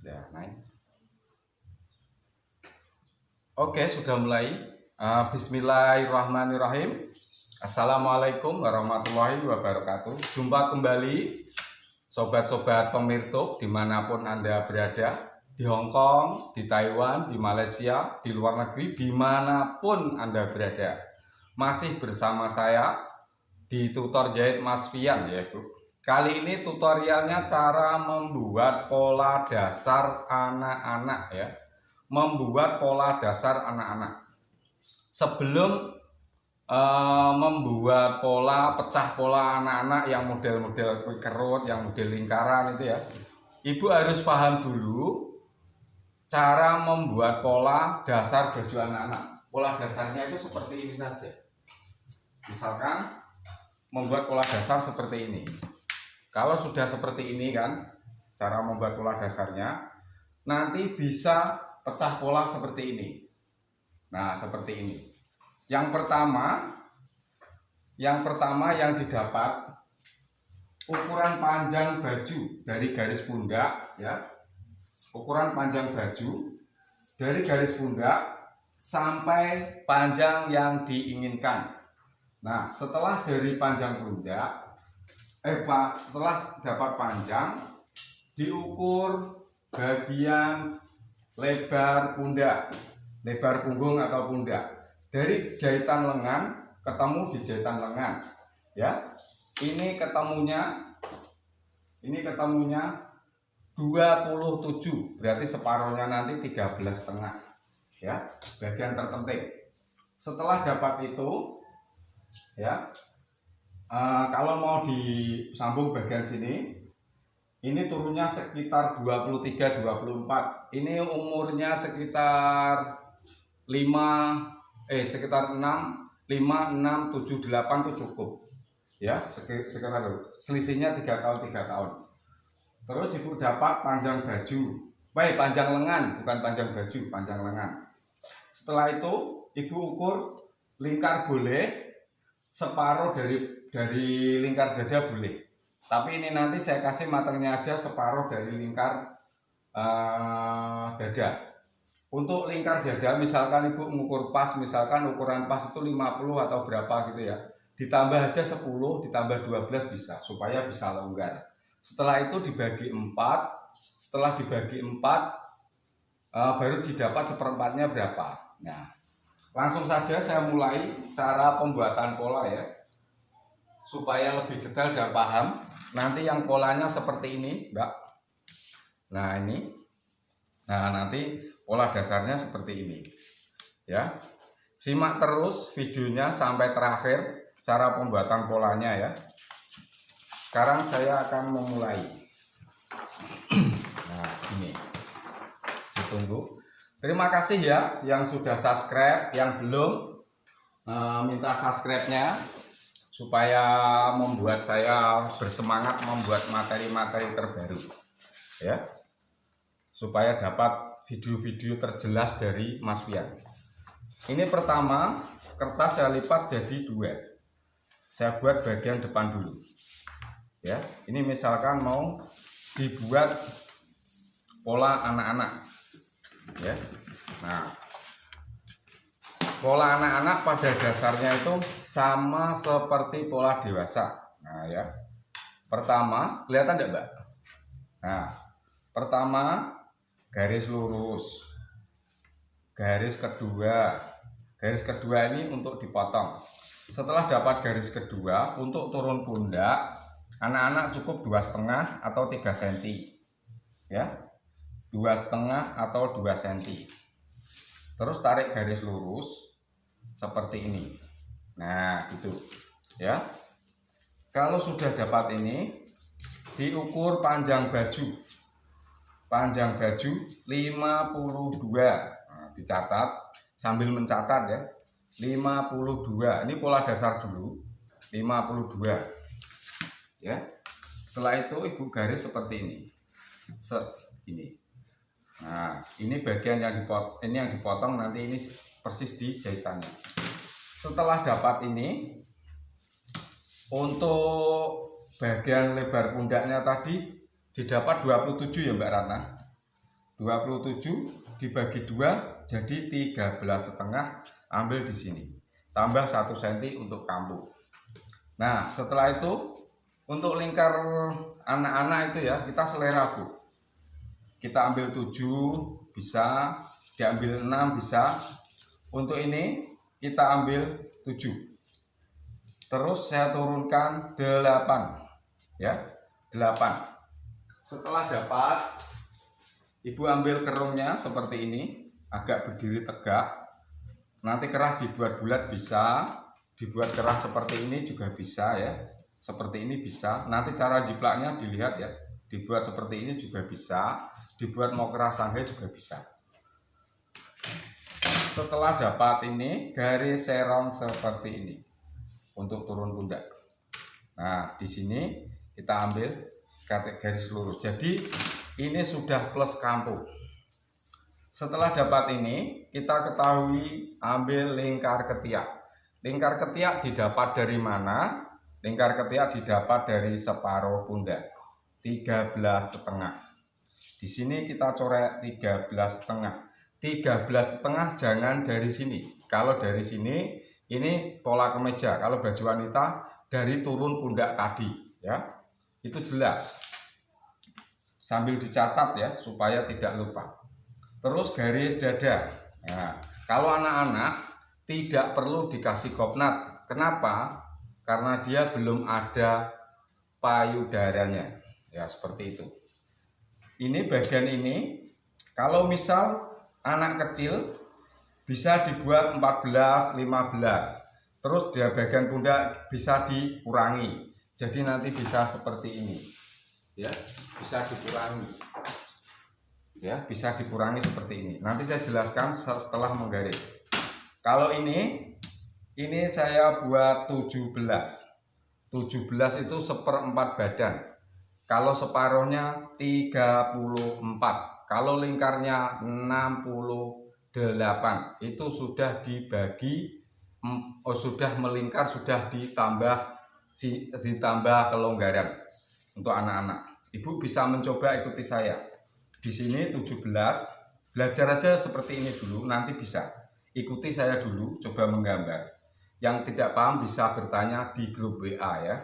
Sudah naik. Oke, sudah mulai. Bismillahirrahmanirrahim. Assalamualaikum warahmatullahi wabarakatuh. Jumpa kembali sobat-sobat pemirtuk dimanapun Anda berada, di Hong Kong, di Taiwan, di Malaysia, di luar negeri, dimanapun Anda berada. Masih bersama saya di tutor jahit Mas Fian ya Bu. Kali ini tutorialnya cara membuat pola dasar anak-anak ya. Membuat pola dasar anak-anak. Sebelum membuat pola pecah pola anak-anak yang model-model kue kerut, yang model lingkaran itu ya, Ibu harus paham dulu cara membuat pola dasar baju anak-anak. Pola dasarnya itu seperti ini saja. Misalkan membuat pola dasar seperti ini. Kalau sudah seperti ini kan cara membuat pola dasarnya, nanti bisa pecah pola seperti ini. Nah, seperti ini. Yang pertama yang didapat ukuran panjang baju dari garis pundak ya. Ukuran panjang baju dari garis pundak sampai panjang yang diinginkan. Nah, setelah dari panjang pundak setelah dapat panjang, diukur bagian lebar pundak, lebar punggung atau pundak. Dari jahitan lengan ketemu di jahitan lengan, ya. Ini ketemunya 27, berarti separuhnya nanti 13,5, ya. Bagian terpenting. Setelah dapat itu, ya. Kalau mau disambung bagian sini, ini turunnya sekitar 23-24. Ini umurnya sekitar 6, 5, 6, 7, 8 itu cukup. Ya, sekitar selisihnya 3 tahun. Terus Ibu dapat panjang baju. Panjang lengan, bukan panjang baju, panjang lengan. Setelah itu Ibu ukur lingkar boleh, separuh dari lingkar dada boleh. Tapi ini nanti saya kasih matangnya aja separuh dari lingkar dada. Untuk lingkar dada misalkan Ibu mengukur pas, misalkan ukuran pas itu 50 atau berapa gitu ya. Ditambah aja 10, ditambah 12 bisa, supaya bisa longgar. Setelah itu dibagi 4, setelah dibagi 4 baru didapat seperempatnya berapa. Nah, langsung saja saya mulai cara pembuatan pola ya. Supaya lebih detail dan paham. Nanti yang polanya seperti ini, Mbak. Nah, ini. Nah, nanti pola dasarnya seperti ini. Ya. Simak terus videonya sampai terakhir cara pembuatan polanya ya. Sekarang saya akan memulai. Nah, ini. Ditunggu. Terima kasih ya yang sudah subscribe, yang belum minta subscribe-nya supaya membuat saya bersemangat membuat materi-materi terbaru ya, supaya dapat video-video terjelas dari Mas Fian. Ini pertama, kertas saya lipat jadi 2. Saya buat bagian depan dulu ya. Ini misalkan mau dibuat pola anak-anak ya. Nah, pola anak-anak pada dasarnya itu sama seperti pola dewasa. Nah ya, pertama kelihatan enggak Mbak? Nah, pertama garis lurus, garis kedua ini untuk dipotong. Setelah dapat garis kedua, untuk turun pundak anak-anak cukup 2,5 atau 3 cm ya, 2,5 atau 2 cm. Terus tarik garis lurus seperti ini. Nah, gitu ya. Kalau sudah dapat ini, diukur panjang baju. Panjang baju 52. Nah, dicatat sambil mencatat ya. 52. Ini pola dasar dulu. 52. Ya. Setelah itu Ibu garis seperti ini. Ini. Nah, ini bagian yang dipotong nanti ini persis di jahitannya. Setelah dapat ini, untuk bagian lebar pundaknya tadi didapat 27 ya Mbak Ratna. 27 dibagi 2 jadi 13,5. Ambil di sini. Tambah 1 cm untuk kambuh. Nah, setelah itu untuk lingkar anak-anak itu ya, kita selera, Bu. Kita ambil 7 bisa, diambil 6 bisa. Untuk ini kita ambil 7. Terus saya turunkan 8. Ya, 8. Setelah dapat, Ibu ambil kerungnya seperti ini, agak berdiri tegak. Nanti kerah dibuat bulat bisa, dibuat kerah seperti ini juga bisa ya. Seperti ini bisa. Nanti cara jiplaknya dilihat ya. Dibuat seperti ini juga bisa, dibuat mau kerah sanggai juga bisa. Setelah dapat ini, garis serong seperti ini untuk turun pundak. Nah, di sini kita ambil garis lurus. Jadi ini sudah plus kampuh. Setelah dapat ini, kita ketahui ambil lingkar ketiak. Lingkar ketiak didapat dari mana? Lingkar ketiak didapat dari separuh pundak, 13,5. Di sini kita coret 13,5. 13,5 jangan dari sini. Kalau dari sini, ini pola kemeja. Kalau baju wanita dari turun pundak tadi, ya, itu jelas. Sambil dicatat ya, supaya tidak lupa. Terus garis dada. Nah, kalau anak-anak tidak perlu dikasih kopnat. Kenapa? Karena dia belum ada payudaranya. Ya, seperti itu. Ini bagian ini, kalau misal anak kecil bisa dibuat 14, 15. Terus dia bagian pundak bisa dikurangi. Jadi nanti bisa seperti ini. Ya, bisa dikurangi. Ya, bisa dikurangi seperti ini. Nanti saya jelaskan setelah menggaris. Kalau ini saya buat 17. 17 itu 1/4 badan. Kalau separuhnya 34. Kalau lingkarnya 68. Itu sudah dibagi, sudah melingkar, sudah ditambah kelonggaran untuk anak-anak. Ibu bisa mencoba ikuti saya. Di sini 17, belajar aja seperti ini dulu, nanti bisa. Ikuti saya dulu, coba menggambar. Yang tidak paham bisa bertanya di grup WA ya.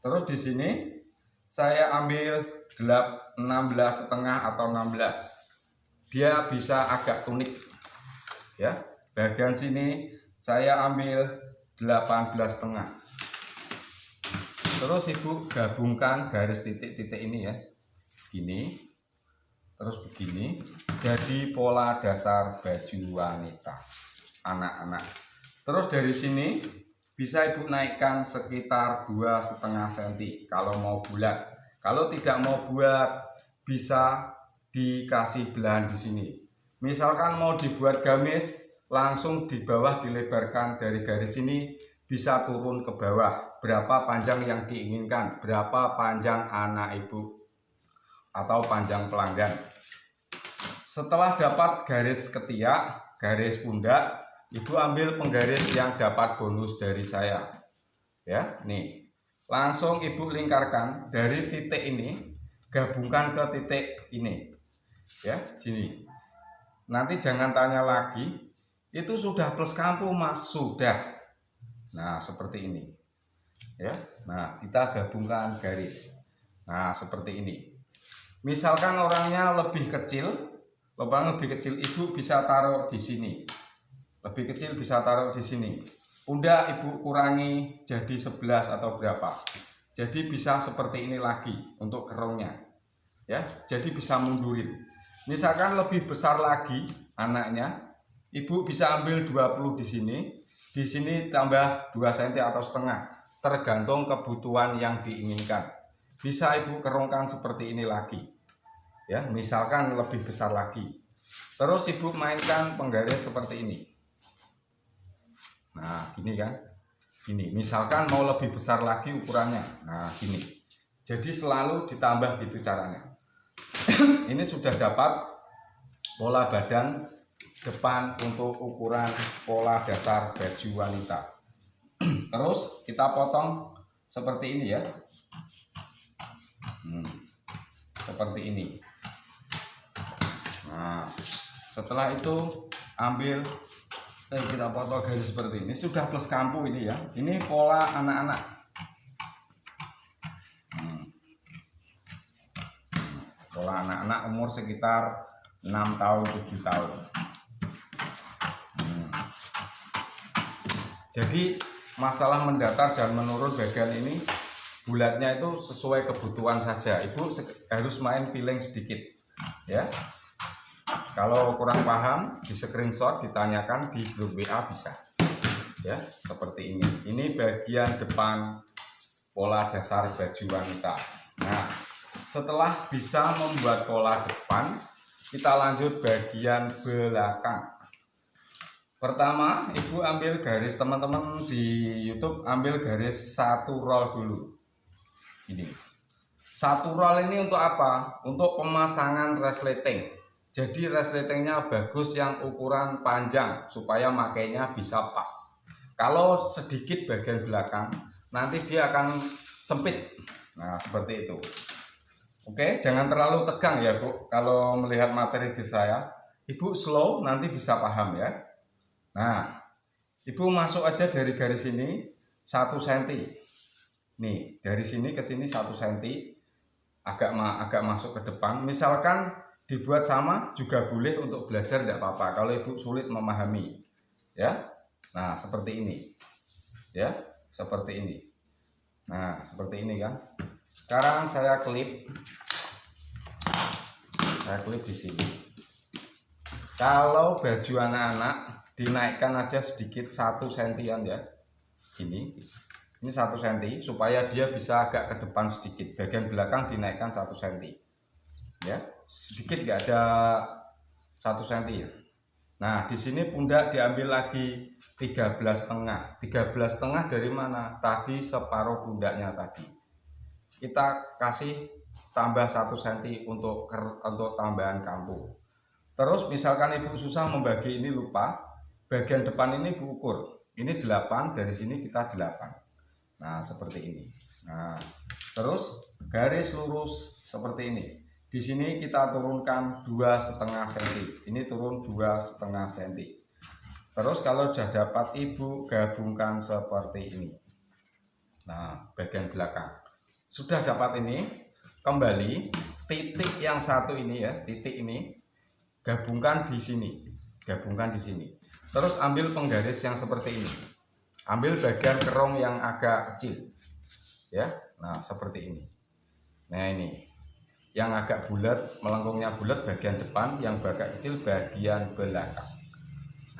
Terus di sini saya ambil 16,5 atau 16. Dia bisa agak tunik. Ya. Bagian sini saya ambil 18,5. Terus Ibu gabungkan garis titik-titik ini ya. Gini. Terus begini, jadi pola dasar baju wanita anak-anak. Terus dari sini bisa Ibu naikkan sekitar 2,5 cm kalau mau bulat. Kalau tidak mau buat, bisa dikasih belahan di sini. Misalkan mau dibuat gamis, langsung di bawah dilebarkan dari garis ini, bisa turun ke bawah. Berapa panjang yang diinginkan, berapa panjang anak Ibu atau panjang pelanggan. Setelah dapat garis ketiak, garis pundak, Ibu ambil penggaris yang dapat bonus dari saya. Ya, nih. Langsung Ibu lingkarkan dari titik ini, gabungkan ke titik ini. Ya, sini. Nanti jangan tanya lagi, itu sudah plus kampuh Mas, sudah. Nah, seperti ini. Ya. Nah, kita gabungkan garis. Nah, seperti ini. Misalkan orangnya lebih kecil, Ibu bisa taruh di sini. Lebih kecil bisa taruh di sini. Pundak Ibu kurangi jadi 11 atau berapa. Jadi bisa seperti ini lagi untuk kerongnya. Ya, jadi bisa mundurin. Misalkan lebih besar lagi anaknya, Ibu bisa ambil 20 di sini tambah 2 cm atau setengah, tergantung kebutuhan yang diinginkan. Bisa Ibu kerongkan seperti ini lagi. Ya, misalkan lebih besar lagi. Terus Ibu mainkan penggaris seperti ini. Nah, gini kan. Gini, misalkan mau lebih besar lagi ukurannya. Nah, gini. Jadi selalu ditambah gitu caranya. Ini sudah dapat pola badan depan untuk ukuran pola dasar baju wanita. Terus kita potong seperti ini ya. Seperti ini. Setelah itu ambil kita potong garis seperti ini. Sudah plus kampu ini ya. Ini pola anak-anak. Pola anak-anak umur sekitar 6 tahun 7 tahun. Jadi masalah mendatar dan menurun bagian ini bulatnya itu sesuai kebutuhan saja. Ibu harus main feeling sedikit ya. Kalau kurang paham di screenshot, ditanyakan di grup WA bisa ya, seperti ini. Ini bagian depan pola dasar baju wanita. Nah, setelah bisa membuat pola depan, kita lanjut bagian belakang. Pertama, ibu ambil garis, teman-teman di YouTube ambil garis 1 roll dulu. Ini 1 roll ini untuk apa? Untuk pemasangan resleting. Jadi resletingnya bagus yang ukuran panjang supaya makainya bisa pas. Kalau sedikit bagian belakang, nanti dia akan sempit. Nah, seperti itu. Oke, jangan terlalu tegang ya Bu. Kalau melihat materi di saya, Ibu slow, nanti bisa paham ya. Nah, ibu masuk aja dari garis ini 1 cm. Nih, dari sini ke sini 1 cm. Agak masuk ke depan. Misalkan dibuat sama juga boleh untuk belajar, tidak apa-apa. Kalau ibu sulit memahami, ya. Nah, seperti ini. Ya, seperti ini. Nah, seperti ini kan. Sekarang saya klip. Saya klip di sini. Kalau baju anak-anak dinaikkan aja sedikit 1 sentian ya. Ini 1 cm supaya dia bisa agak ke depan sedikit. Bagian belakang dinaikkan 1 cm. Ya, sedikit nggak ada 1 cm ya. Nah, di sini pundak diambil lagi 13,5. 13,5 dari mana? Tadi separuh pundaknya tadi. Kita kasih tambah 1 cm untuk tambahan kampu. Terus misalkan ibu susah membagi ini, lupa, bagian depan ini ibu ukur. Ini 8, dari sini kita 8. Nah, seperti ini. Nah, terus garis lurus seperti ini. Di sini kita turunkan 2,5 cm. Ini turun 2,5 cm. Terus kalau sudah dapat, ibu gabungkan seperti ini. Nah, bagian belakang. Sudah dapat ini, kembali titik yang satu ini ya, titik ini gabungkan di sini. Gabungkan di sini. Terus ambil penggaris yang seperti ini. Ambil bagian kerong yang agak kecil. Ya. Nah, seperti ini. Nah, ini. Yang agak bulat, melengkungnya bulat bagian depan, yang agak kecil bagian belakang.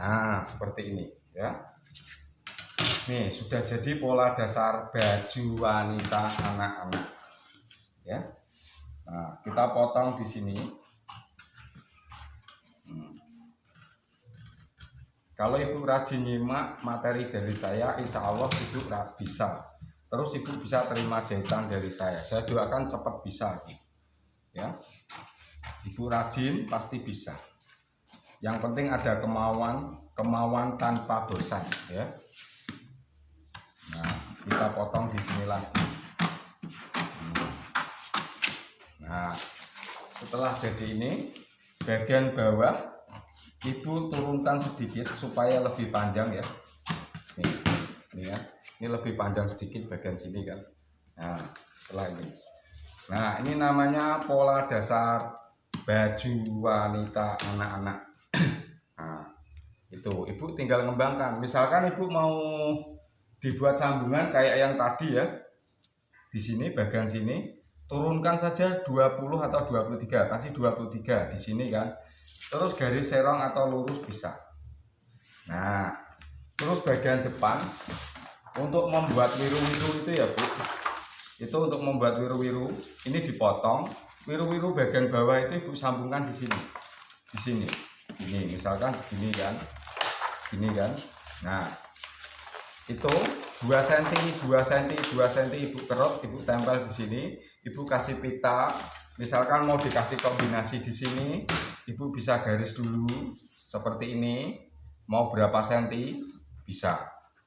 Nah, seperti ini, ya. Nih, sudah jadi pola dasar baju wanita anak-anak. Ya. Nah, kita potong di sini. Kalau ibu rajin nyimak materi dari saya, insya Allah ibu bisa. Terus ibu bisa terima jahitan dari saya. Saya doakan cepat bisa. Ya, ibu rajin pasti bisa. Yang penting ada kemauan tanpa bosan. Ya. Nah, kita potong di sini lagi. Nah, setelah jadi ini, bagian bawah ibu turunkan sedikit supaya lebih panjang ya. Ini ya. Ini lebih panjang sedikit bagian sini kan. Nah, setelah ini. Nah, ini namanya pola dasar baju wanita anak-anak. Nah, itu ibu tinggal ngembangkan. Misalkan ibu mau dibuat sambungan kayak yang tadi ya. Di sini bagian sini turunkan saja 20 atau 23. Tadi 23 di sini kan. Terus garis serong atau lurus bisa. Nah, terus bagian depan untuk membuat wiru-wiru itu ya Bu. Itu untuk membuat wiru-wiru ini dipotong. Wiru-wiru bagian bawah itu ibu sambungkan di sini. Di sini. Ini misalkan begini kan. Gini kan. Nah, itu 2 cm, 2 cm, 2 cm ibu kerut, ibu tempel di sini. Ibu kasih pita. Misalkan mau dikasih kombinasi di sini, ibu bisa garis dulu seperti ini. Mau berapa senti bisa.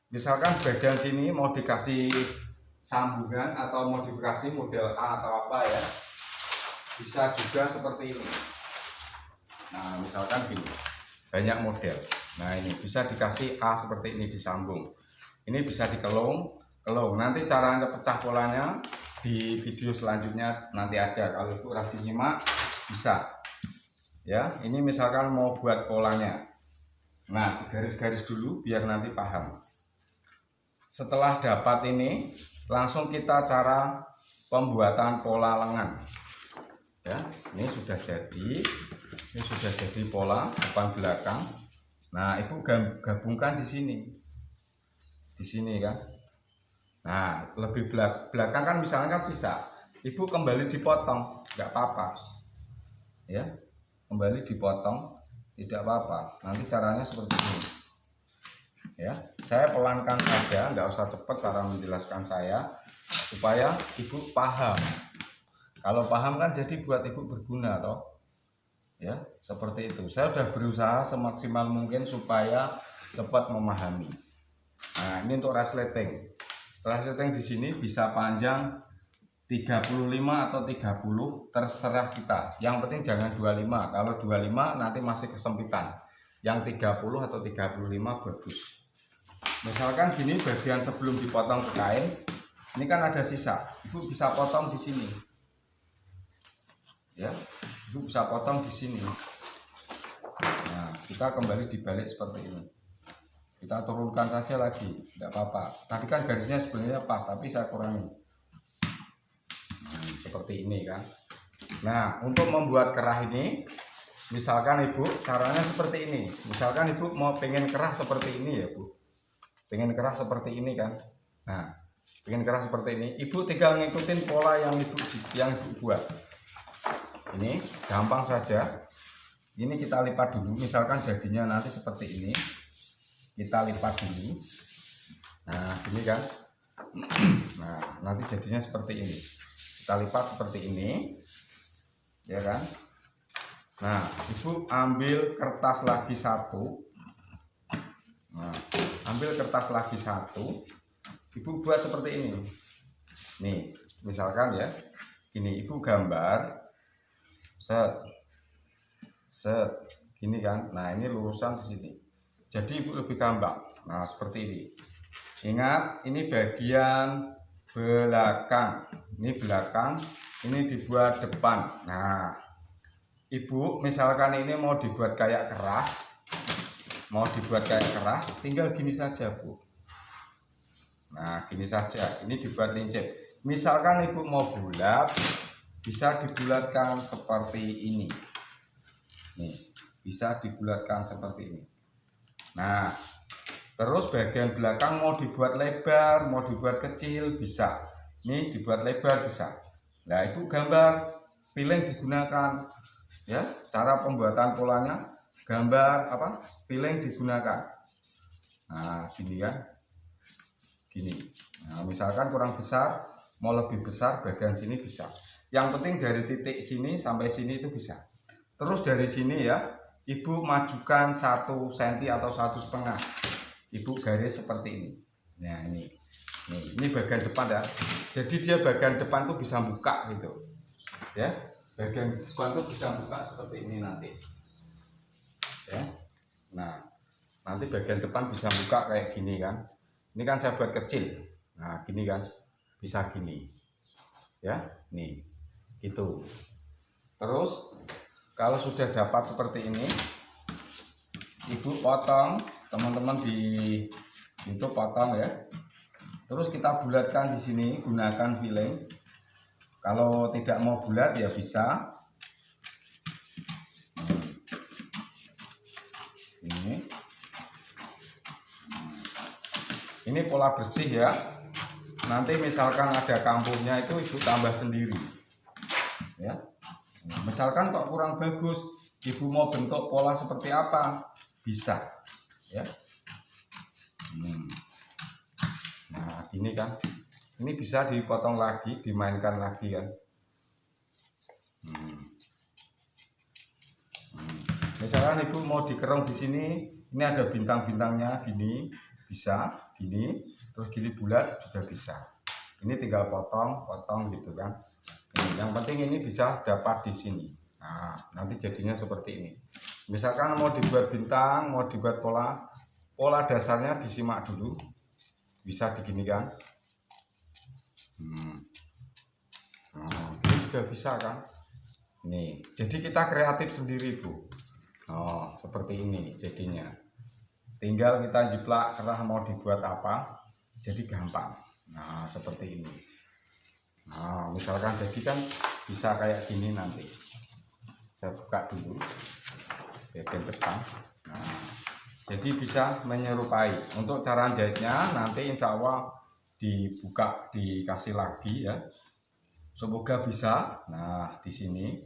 Misalkan bagian sini mau dikasih sambungan atau modifikasi model A atau apa ya, bisa juga seperti ini. Nah misalkan gini, banyak model. Nah ini bisa dikasih A seperti ini disambung. Ini bisa dikelung. Nanti caranya pecah polanya di video selanjutnya nanti ada. Kalau ibu rajin nyimak bisa. Ya, ini misalkan mau buat polanya. Nah, digaris-garis dulu biar nanti paham. Setelah dapat ini, langsung kita cara pembuatan pola lengan. Ya, ini sudah jadi. Ini sudah jadi pola depan belakang. Nah, ibu gabungkan di sini. Di sini kan. Nah, lebih belakang kan misalnya kan sisa. Ibu kembali dipotong, nggak apa-apa. Ya. Kembali dipotong, tidak apa-apa. Nanti caranya seperti ini. Ya, saya pelankan saja, nggak usah cepat cara menjelaskan saya supaya ibu paham. Kalau paham kan jadi buat ibu berguna toh. Ya, seperti itu. Saya sudah berusaha semaksimal mungkin supaya cepat memahami. Nah, ini untuk resleting. Resleting di sini bisa panjang 35 atau 30 terserah kita. Yang penting jangan 25. Kalau 25 nanti masih kesempitan. Yang 30 atau 35 bagus. Misalkan gini bagian sebelum dipotong ke kain, ini kan ada sisa. Ibu bisa potong di sini. Ya. Ibu bisa potong di sini. Nah, kita kembali dibalik seperti ini. Kita turunkan saja lagi, tidak apa-apa. Tadi kan garisnya sebenarnya pas, tapi saya kurangi. Seperti ini kan. Nah, untuk membuat kerah ini, misalkan ibu caranya seperti ini. Misalkan ibu mau pengen kerah seperti ini ya bu, pengen kerah seperti ini kan. Nah, pengen kerah seperti ini, ibu tinggal ngikutin pola yang ibu buat. Ini gampang saja. Ini kita lipat dulu. Misalkan jadinya nanti seperti ini, kita lipat dulu. Nah, ini kan. Nah, nanti jadinya seperti ini. Kita lipat seperti ini, ya kan. Nah, ibu ambil kertas lagi satu. Nah, ambil kertas lagi satu, ibu buat seperti ini. Nih, misalkan ya, ini ibu gambar, set, gini kan. Nah, ini lurusan di sini. Jadi ibu lebih gampang. Nah, seperti ini. Ingat, ini bagian belakang. Ini belakang, ini dibuat depan. Nah, ibu misalkan ini mau dibuat kayak kerah, tinggal gini saja bu. Nah, gini saja, ini dibuat lincip. Misalkan ibu mau bulat, bisa dibulatkan seperti ini. Nih, bisa dibulatkan seperti ini. Nah, terus bagian belakang mau dibuat lebar, mau dibuat kecil, bisa. Ini dibuat lebar bisa. Nah, ibu gambar, piling digunakan. Ya, cara pembuatan polanya, gambar apa? Piling digunakan. Nah, gini kan. Gini. Nah, misalkan kurang besar, mau lebih besar bagian sini bisa. Yang penting dari titik sini sampai sini itu bisa. Terus dari sini ya, ibu majukan 1 cm atau 1,5. Ibu garis seperti ini. Nah, ini bagian depan ya. Jadi dia bagian depan tuh bisa buka gitu. Ya. Bagian depan tuh bisa buka seperti ini nanti. Ya. Nah, nanti bagian depan bisa buka kayak gini kan. Ini kan saya buat kecil. Nah, gini kan. Bisa gini. Ya, nih. Gitu. Terus kalau sudah dapat seperti ini, ibu potong, teman-teman di itu potong ya. Terus kita bulatkan di sini, gunakan filing. Kalau tidak mau bulat ya bisa. Ini pola bersih ya. Nanti misalkan ada kampuhnya itu ibu tambah sendiri. Ya. Misalkan kok kurang bagus, ibu mau bentuk pola seperti apa? Bisa. Ya. Nah, ini kan. Ini bisa dipotong lagi, dimainkan lagi kan. Misalkan ibu mau dikerong di sini, ini ada bintang-bintangnya gini, bisa, gini, terus gini bulat juga bisa. Ini tinggal potong gitu kan. Yang penting ini bisa dapat di sini. Nah, nanti jadinya seperti ini. Misalkan mau dibuat bintang, mau dibuat pola dasarnya disimak dulu. Bisa diginikan. Ini juga bisa kan? Nih, jadi kita kreatif sendiri, Bu. Oh, seperti ini jadinya. Tinggal kita jiplak karena mau dibuat apa, jadi gampang. Nah, seperti ini. Nah, misalkan jadi kan bisa kayak gini nanti. Saya buka dulu bagian depan. Nah, jadi bisa menyerupai. Untuk cara jahitnya nanti insya Allah dibuka, dikasih lagi ya. Semoga bisa. Nah, di sini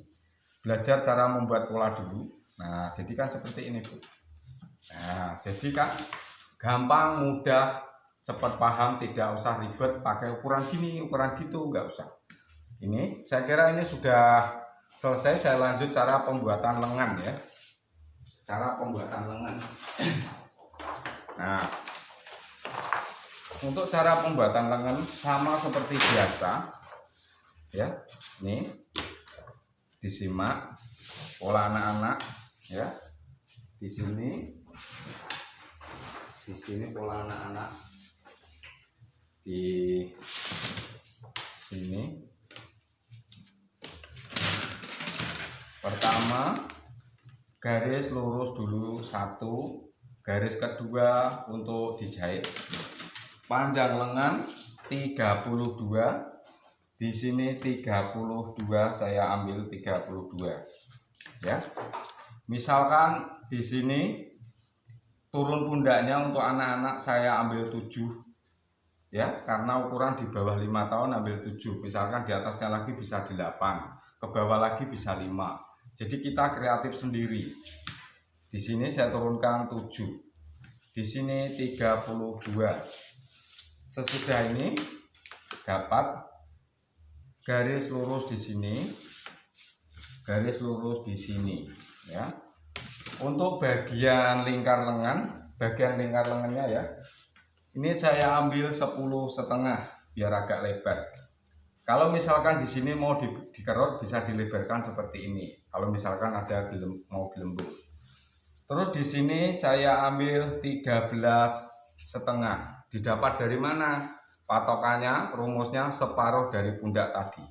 belajar cara membuat pola dulu. Nah, jadi kan seperti ini, Bu. Nah, jadi kan gampang, mudah, cepat paham, tidak usah ribet pakai ukuran gini, ukuran gitu, nggak usah. Ini saya kira ini sudah selesai. Saya lanjut cara pembuatan lengan ya. Cara pembuatan lengan. Nah, untuk cara pembuatan lengan sama seperti biasa ya. Nih disimak pola anak-anak ya. Di sini pola anak-anak, di sini pertama garis lurus dulu satu, garis kedua untuk dijahit. Panjang lengan 32, di sini 32, saya ambil 32 ya. Misalkan di sini turun pundaknya untuk anak-anak saya ambil 7 ya, karena ukuran di bawah 5 tahun ambil 7. Misalkan di atasnya lagi bisa 8, ke bawah lagi bisa 5. Jadi kita kreatif sendiri. Di sini saya turunkan 7, di sini 32. Sesudah ini dapat garis lurus di sini, garis lurus di sini ya. Untuk bagian lingkar lengan, bagian lingkar lengannya ya, ini saya ambil 10,5 biar agak lebar. Kalau misalkan di sini mau dikerut bisa dilebarkan seperti ini. Kalau misalkan ada mau gelembung. Terus di sini saya ambil 13,5. Didapat dari mana? Patokannya, rumusnya separuh dari pundak tadi.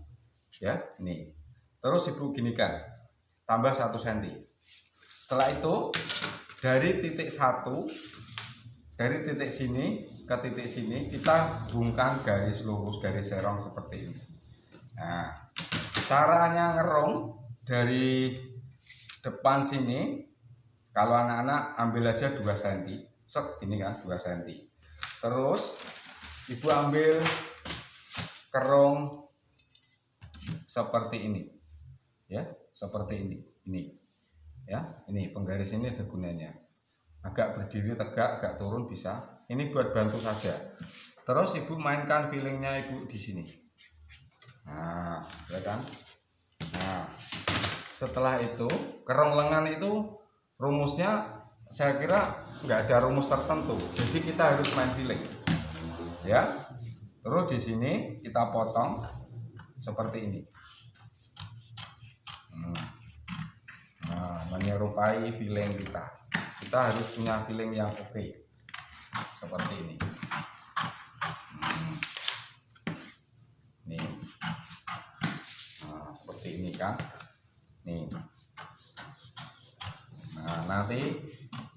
Ya, ini. Terus Ibu ginikan, tambah 1 cm. Setelah itu dari titik 1, dari titik sini ke titik sini kita hubungkan garis lurus, garis serong seperti ini. Nah, caranya ngerong dari depan sini, kalau anak-anak ambil aja 2 cm, ini kan 2 cm. Terus Ibu ambil kerong seperti ini ya, seperti ini ya. Ini penggaris ini ada gunanya, agak berdiri tegak, agak turun bisa. Ini buat bantu saja. Terus Ibu mainkan feelingnya Ibu di sini. Nah, ya kan. Nah, setelah itu kerong lengan itu rumusnya saya kira nggak ada rumus tertentu. Jadi kita harus main feeling. Ya. Terus di sini kita potong seperti ini. Nah, menyerupai feeling kita. Kita harus punya feeling yang oke. Seperti ini. Nih. Nah, seperti ini kan. Nih. Nah, nanti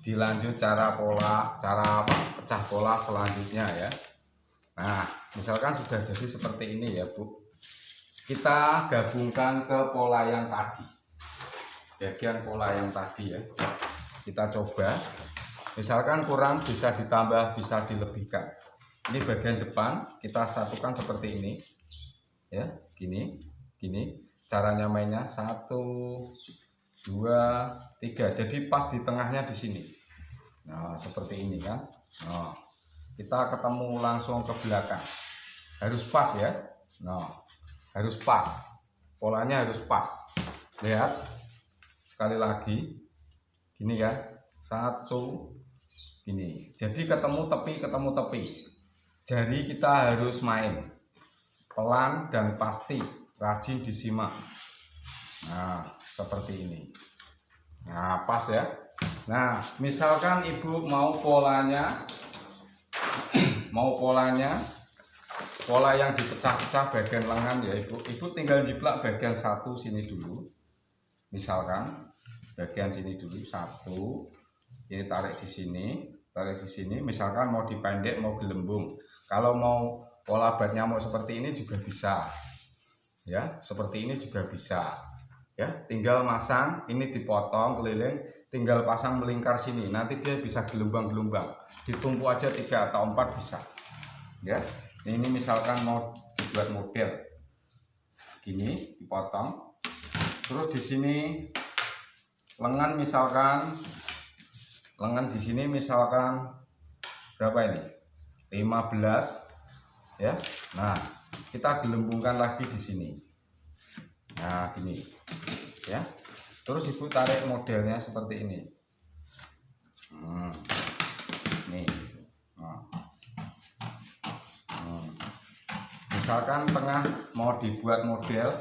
dilanjut cara pecah pola selanjutnya ya. Nah, misalkan sudah jadi seperti ini ya, Bu. Kita gabungkan ke pola yang tadi. Bagian pola yang tadi ya. Kita coba. Misalkan kurang bisa ditambah, bisa dilebihkan. Ini bagian depan kita satukan seperti ini. Ya, gini. Caranya mainnya 1, 2, 3. Jadi pas di tengahnya di sini. Nah, seperti ini kan. Nah, kita ketemu langsung ke belakang. Harus pas ya. Nah, harus pas. Polanya harus pas. Lihat. Sekali lagi. Gini kan. 1, gini. Jadi ketemu tepi. Jadi kita harus main. Pelan dan pasti. Rajin disimak. Nah, seperti ini. Nah, pas ya. Nah, misalkan ibu mau polanya pola yang dipecah-pecah bagian lengan ya ibu tinggal jiplak bagian satu sini dulu, misalkan bagian sini dulu satu, ini tarik di sini, misalkan mau dipendek mau gelembung. Kalau mau pola bat nyamuk seperti ini juga bisa ya, seperti ini juga bisa ya, tinggal masang ini dipotong keliling, tinggal pasang melingkar sini, nanti dia bisa gelombang-gelombang, ditumpuk aja 3 atau 4 bisa ya. Ini misalkan mau dibuat model gini, dipotong, terus di sini lengan misalkan, lengan di sini misalkan berapa ini, 15 ya. Nah, kita gelembungkan lagi di sini. Nah, gini ya. Terus ibu tarik modelnya seperti ini. Nih. Misalkan tengah mau dibuat model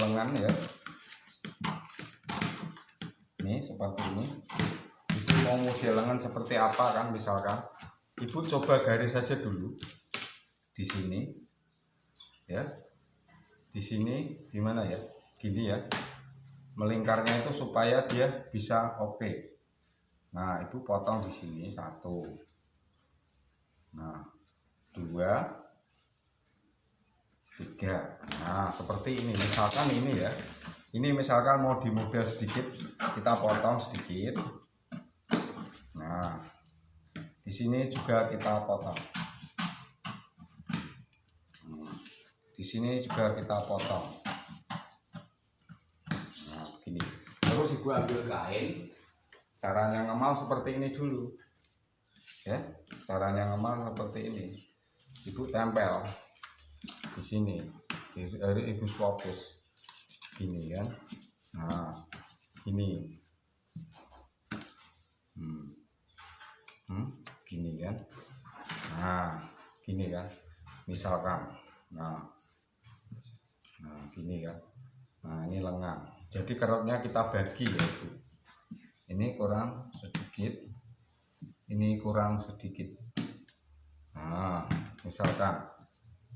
lengan ya. Ini seperti ini. Ibu mau model lengan seperti apa kan, misalkan ibu coba garis saja dulu di sini ya. Di sini gimana ya? Gini ya. Melingkarnya itu supaya dia bisa oke. Nah, ibu potong di sini 1. Nah, 2, 3. Nah, seperti ini. Misalkan ini ya. Ini misalkan mau di model sedikit, kita potong sedikit. Nah, di sini juga kita potong. Di sini juga kita potong. Nah, begini. Terus ibu ambil kain. Caranya ngemal seperti ini dulu. Ya, caranya ngemal seperti ini. Ibu tempel di sini, ibu fokus gini kan. Nah, ini gini kan. Nah, gini kan, misalkan. Nah, gini kan. Nah, ini lengan. Jadi kerutnya kita bagi ya ibu. Ini kurang sedikit, ini kurang sedikit. Nah, misalkan,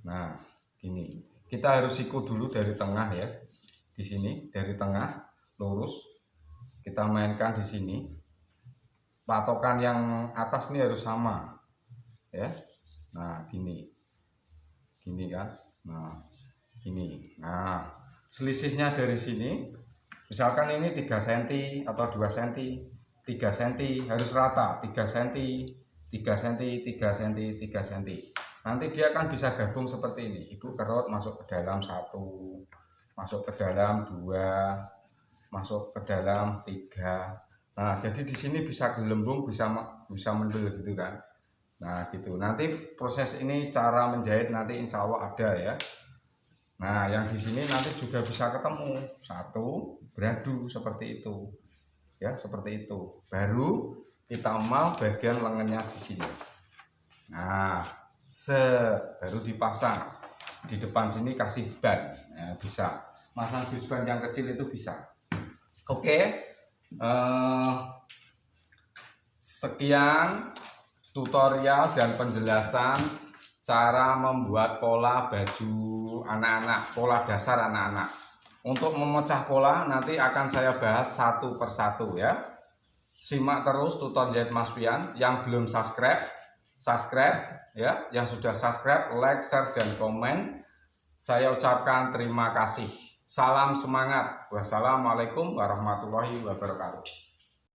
nah gini, kita harus siku dulu dari tengah ya, di sini dari tengah lurus, kita mainkan di sini. Patokan yang atas ini harus sama, ya. Nah gini kan, nah gini. Nah selisihnya dari sini, misalkan ini 3 cm atau 2 cm, 3 cm harus rata, 3 cm. 3 cm, 3 cm, 3 cm. Nanti dia akan bisa gabung seperti ini. Ibu kerut masuk ke dalam 1, masuk ke dalam 2, masuk ke dalam 3. Nah, jadi di sini bisa gelembung, bisa mendel gitu kan. Nah, gitu. Nanti proses ini cara menjahit nanti insya Allah ada ya. Nah, yang di sini nanti juga bisa ketemu 1 beradu seperti itu. Ya, seperti itu. Baru kita mal bagian lengannya di sini. Nah, baru dipasang di depan sini, kasih ban. Nah, bisa masang ban yang kecil itu bisa. Oke, sekian tutorial dan penjelasan cara membuat pola baju anak-anak, pola dasar anak-anak. Untuk memecah pola nanti akan saya bahas satu persatu ya. Simak terus tutorial jahit Mas Pian. Yang belum subscribe ya. Yang sudah subscribe, like, share, dan komen. Saya ucapkan terima kasih. Salam semangat. Wassalamualaikum warahmatullahi wabarakatuh.